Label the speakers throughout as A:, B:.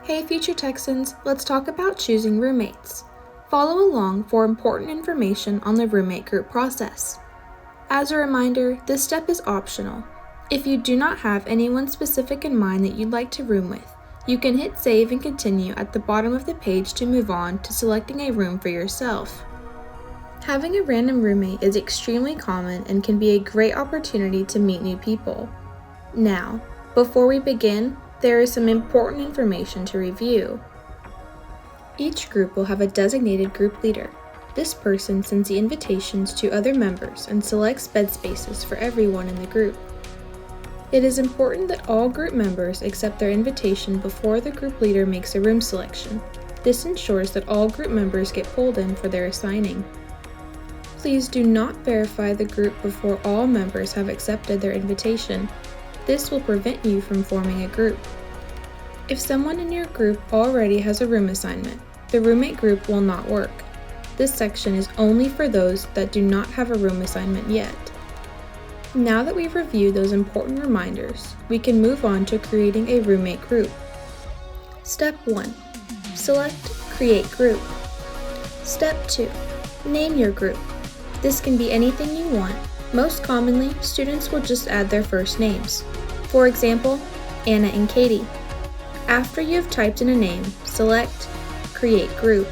A: Hey future Texans, let's talk about choosing roommates. Follow along for important information on the roommate group process. As a reminder, this step is optional. If you do not have anyone specific in mind that you'd like to room with, you can hit save and continue at the bottom of the page to move on to selecting a room for yourself. Having a random roommate is extremely common and can be a great opportunity to meet new people. Now, before we begin, there is some important information to review. Each group will have a designated group leader. This person sends the invitations to other members and selects bed spaces for everyone in the group. It is important that all group members accept their invitation before the group leader makes a room selection. This ensures that all group members get pulled in for their assigning. Please do not verify the group before all members have accepted their invitation. This will prevent you from forming a group. If someone in your group already has a room assignment, the roommate group will not work. This section is only for those that do not have a room assignment yet. Now that we've reviewed those important reminders, we can move on to creating a roommate group. Step 1. Select Create Group. Step 2. Name your group. This can be anything you want. Most commonly, students will just add their first names. For example, Anna and Katie. After you have typed in a name, select Create Group.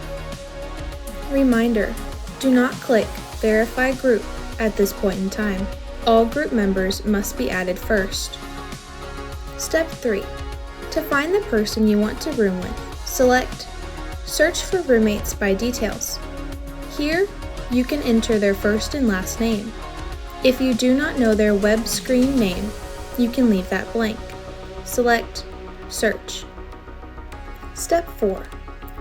A: Reminder: do not click Verify Group at this point in time. All group members must be added first. Step 3. To find the person you want to room with, select Search for roommates by details. Here, you can enter their first and last name. If you do not know their web screen name, you can leave that blank. Select Search. Step 4.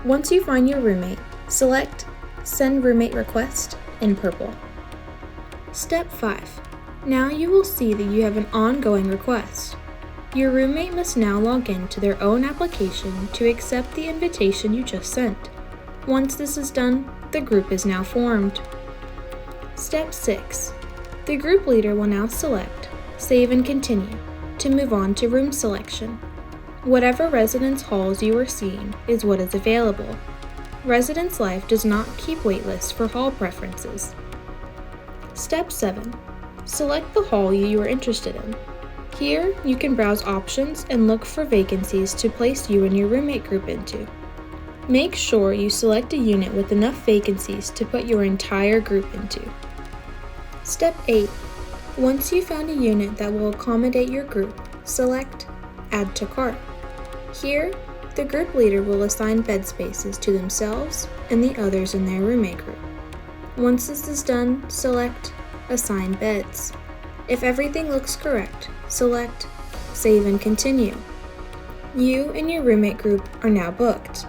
A: Once you find your roommate, select Send Roommate Request in purple. Step 5. Now you will see that you have an ongoing request. Your roommate must now log in to their own application to accept the invitation you just sent. Once this is done, the group is now formed. Step 6. The group leader will now select Save and Continue to move on to room selection. Whatever residence halls you are seeing is what is available. Residence Life does not keep waitlists for hall preferences. Step 7. Select the hall you are interested in. Here, you can browse options and look for vacancies to place you and your roommate group into. Make sure you select a unit with enough vacancies to put your entire group into. Step 8. Once you've found a unit that will accommodate your group, select Add to Cart. Here, the group leader will assign bed spaces to themselves and the others in their roommate group. Once this is done, select Assign Beds. If everything looks correct, select Save and Continue. You and your roommate group are now booked.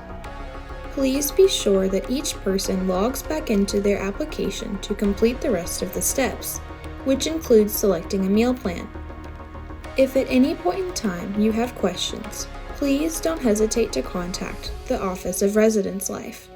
A: Please be sure that each person logs back into their application to complete the rest of the steps, which includes selecting a meal plan. If at any point in time you have questions, please don't hesitate to contact the Office of Residence Life.